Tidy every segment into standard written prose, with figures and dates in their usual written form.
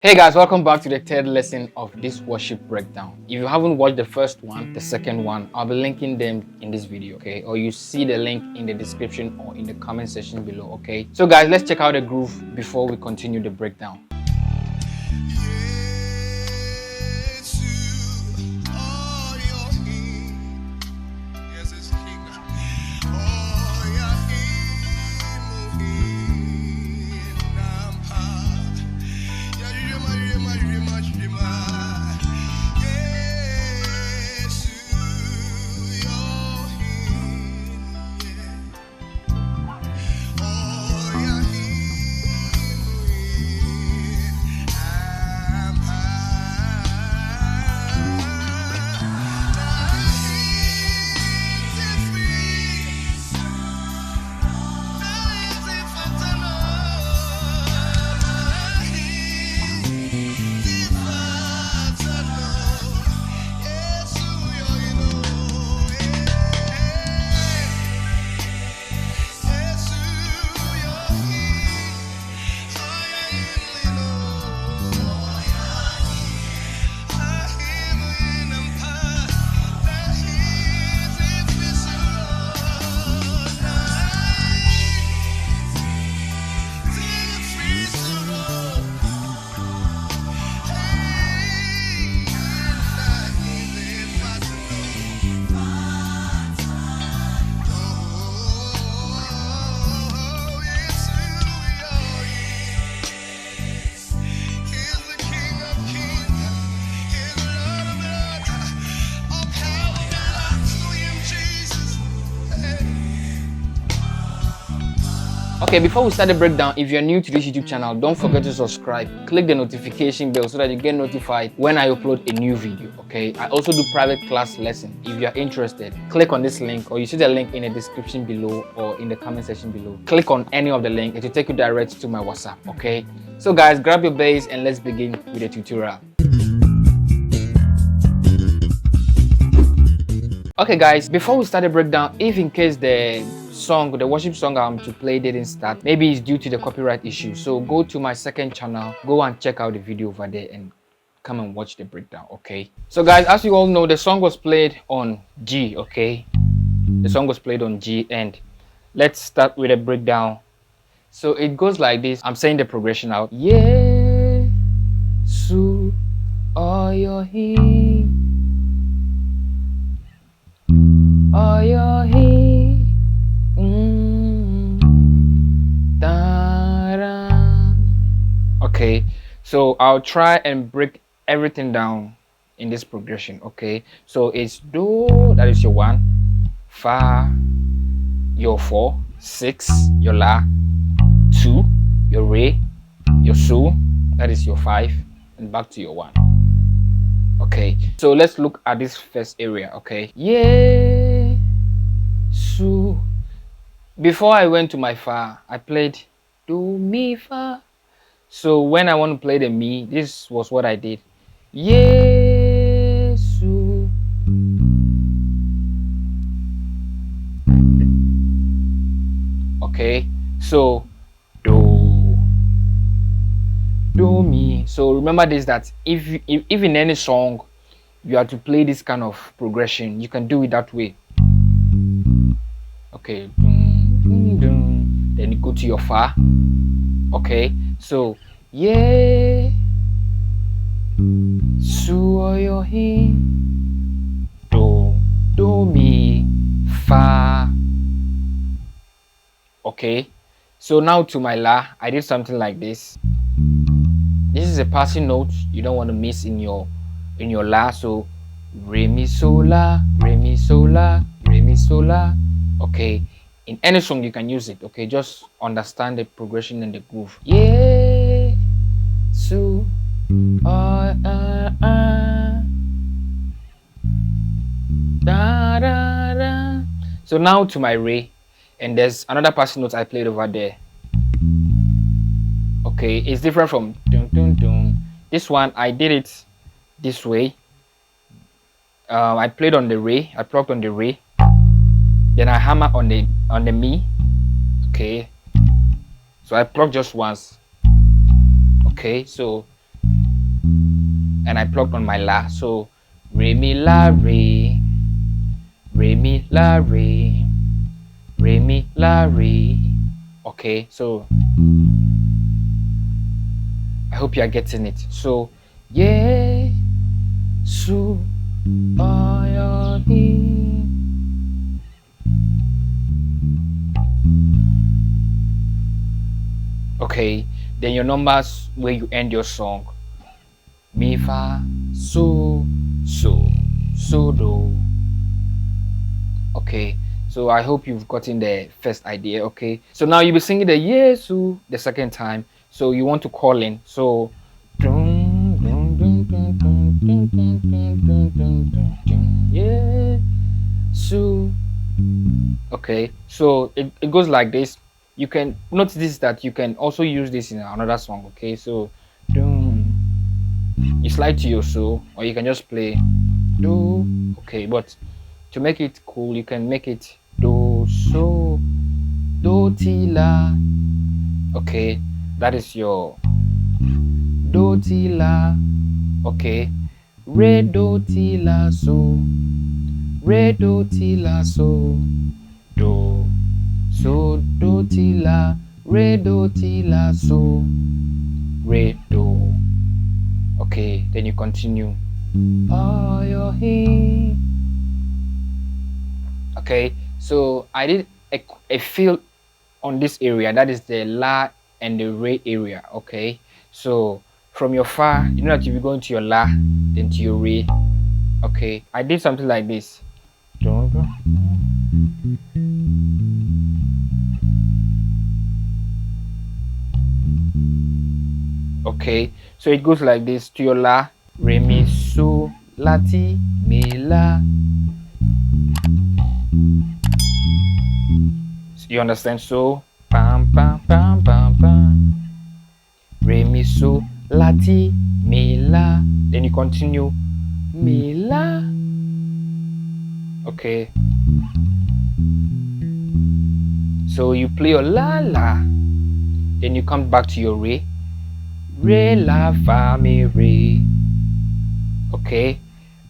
Hey guys, welcome back to the third lesson of this worship breakdown. If you haven't watched the first one, the second one, I'll be linking them in this video, okay? Or you see the link in the description or in the comment section below, okay? So guys, let's check out the groove before we continue the breakdown. Okay, before we start the breakdown, if you're new to this YouTube channel, don't forget to subscribe. Click the notification bell so that you get notified when I upload a new video, okay? I also do private class lesson. If you're interested, click on this link, or you see the link in the description below or in the comment section below. Click on any of the link, it will take you direct to my WhatsApp, okay? So guys, grab your bass and let's begin with the tutorial. Okay guys, before we start the breakdown, if in case the worship song I'm to play didn't start, maybe it's due to the copyright issue, so go to my second channel, go and check out the video over there and come and watch the breakdown, okay? So guys, as you all know, the song was played on G, okay? The song was played on G, and let's start with a breakdown. So it goes like this. I'm saying the progression out. Yeah, su, oh your he, oh your he. Okay, so I'll try and break everything down in this progression, okay? So it's do, that is your 1, fa, your 4, 6, your la, 2, your re, your su, that is your 5, and back to your 1. Okay, so let's look at this first area, okay? Yeah, su. Before I went to my fa, I played do, mi, fa. So when I want to play the mi, this was what I did. Yesu. Okay, so do mi. So remember this, that if in any song you have to play this kind of progression, you can do it that way. Okay, then you go to your fa. Okay, so yeah, su yo hi, do mi fa. Okay, so now to my la, I did something like this. This is a passing note you don't want to miss in your la. So re mi so la, re mi so la, re mi so la. Okay, in any song you can use it, okay? Just understand the progression and the groove. Yeah, su, da da da. So now to my re, and there's another passing note I played over there. Okay, it's different from dun dun dun. This one I did it this way. I played on the re, I plucked on the re, then I hammer on the mi. Okay, so I pluck just once. Okay, so and I plucked on my la. So re mi la re, re mi la re, re mi la re. Okay, so I hope you are getting it. So yeah, su ayohi. Okay, then your numbers where you end your song. Mi fa so do. Okay, so I hope you've gotten the first idea. Okay, so now you'll be singing the Yesu the second time. So you want to call in. So Yesu. Okay, so it goes like this. You can notice this that you can also use this in another song. Okay, so you slide to your so, or you can just play do. Okay, but to make it cool, you can make it do so do ti la. Okay, that is your do ti la. Okay, re do ti la so, re do ti la so, do so do ti la, re do ti la so, re do. Okay, then you continue. Oh, your he. Okay, so I did a fill on this area, that is the la and the re area. Okay, so from your fa, you know that you'll be going to your la, then to your re. Okay, I did something like this. Okay, so it goes like this to your la, re mi so la ti mi la. You understand? So pam pam pam pam pam, re mi so la ti mi la. Then you continue mi la. Okay, so you play your la la, then you come back to your re, re la fa mi re. Okay,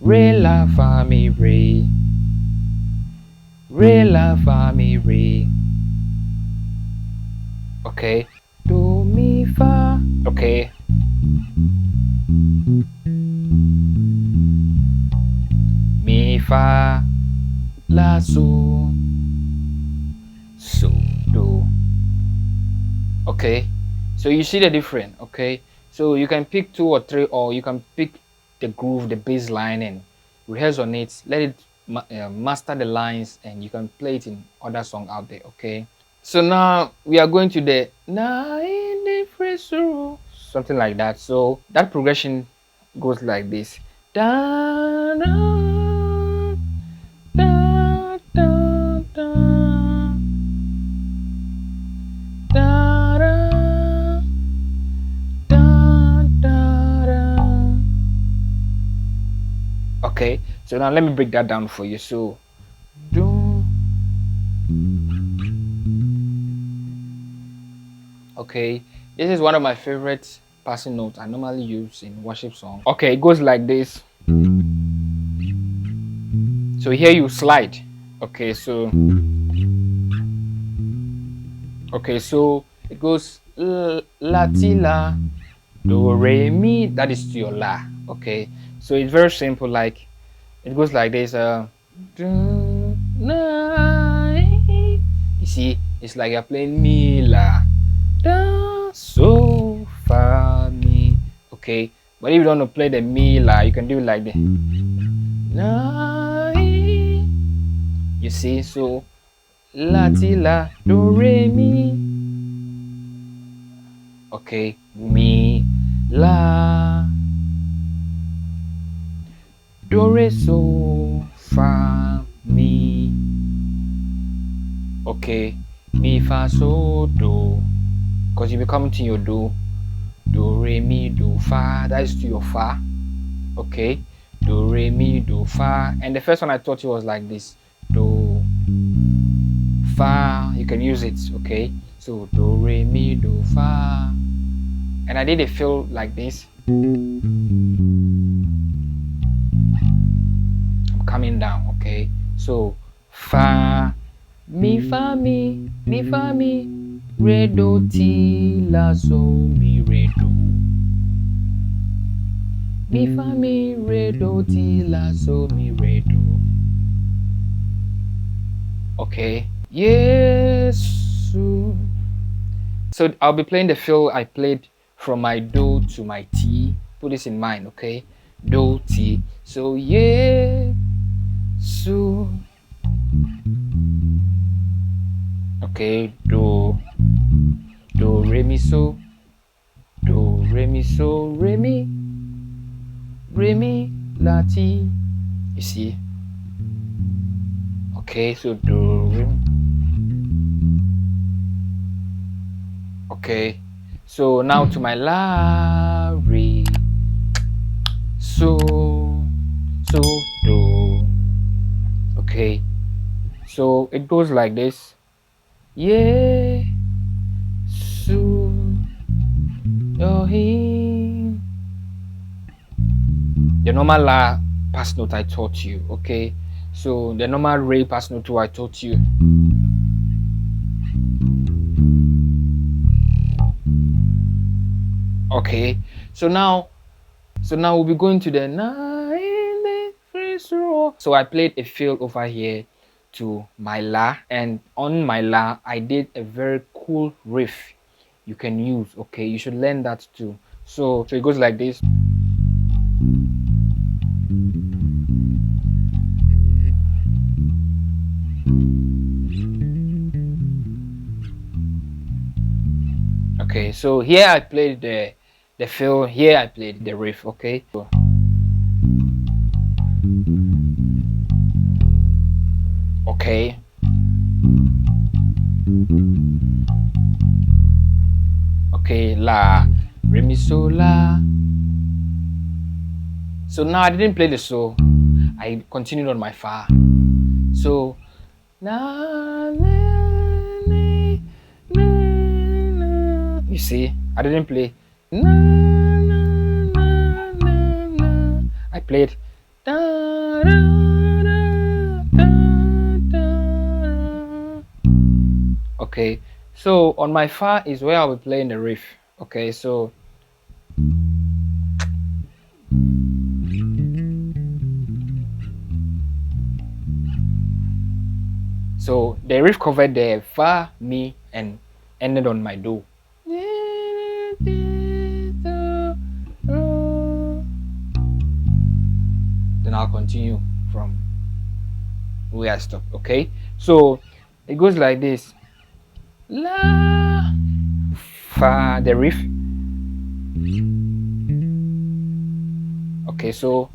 re la fa mi re, re la fa mi re. Okay, do mi fa. Okay, mi fa la so do. Okay, so you see the difference. Okay, so you can pick 2 or 3, or you can pick the groove, the bass line, and rehearse on it. Let it master the lines, and you can play it in other songs out there. Okay, so now we are going to the something like that. So that progression goes like this. Da, da, da, da, da, da, da, da, da. Okay, so now let me break that down for you. So do. Okay, this is one of my favorite passing notes I normally use in worship songs. Okay, it goes like this. So here you slide. Okay, so it goes la ti la, do re mi. That is to your la. Okay, so it's very simple. Like it goes like this. You see, it's like you're playing mi la, da so fa mi. Okay, but if you don't want to play the mi la, you can do it like this. You see, so la ti la do re mi. Okay, mi la do re so fa mi. Okay, mi fa so do, because you'll be coming to your do re mi do fa. That is to your fa. Okay, do re mi do fa, and the first one I taught you was like this. Do fa, you can use it. Okay, so do re mi do fa, and I did a fill like this. So fa mi fa mi re do ti la so mi re do. Mi fa mi re do ti la so mi re do. Okay. Yes. So I'll be playing the fill I played from my do to my T. Put this in mind, okay? Do T. So yeah. So okay, do re mi so, do re mi so, re mi la ti. You see? Okay, so do re. Okay, so now to my la re. So do. Okay, so it goes like this. Yeah. So your him. The normal la pass note I taught you. Okay, so the normal re pass note I taught you. Okay, so now we'll be going to the 9 row. So I played a fill over here to my la, and on my la I did a very cool riff you can use. Okay, you should learn that too. So it goes like this. Okay, so here I played the fill, here I played the riff. Okay, okay, okay, la, re mi so la. So now I didn't play the so, I continued on my fa. So na, na, na, na, na. You see, I didn't play na, na, na, na, na. I played da, da, da, da, da. Okay, so on my fa is where I'll be playing the riff. Okay, so the riff covered the fa, mi, and ended on my do. Then I'll continue from where I stopped. Okay, so it goes like this. La, fa, the riff. Okay, so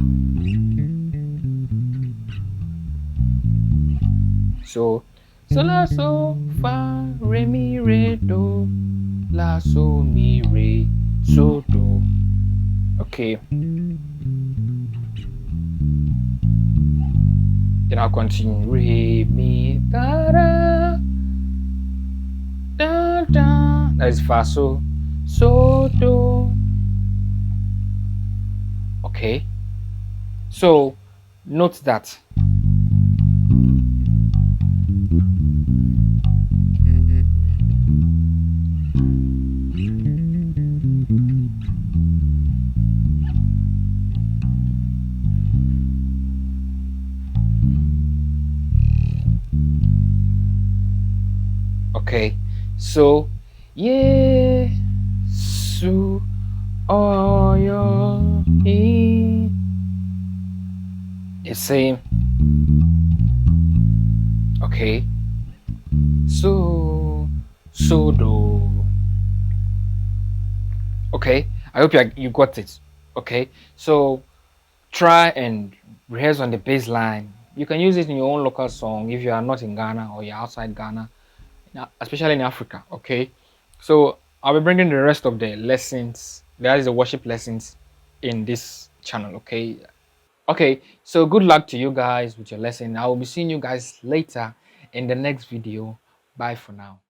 la so fa re mi re do la so mi re so do. Okay, then I'll continue re mi da da da da. That is fa so do. Okay, so note that. Okay, so yeah, so oh your it's same. Okay, so do. Okay, I hope you got it. Okay, so try and rehearse on the bass line. You can use it in your own local song if you are not in Ghana or you're outside Ghana, especially in Africa. Okay, so I'll be bringing the rest of the lessons, that is the worship lessons, in this channel. Okay, so good luck to you guys with your lesson. I will be seeing you guys later in the next video. Bye for now.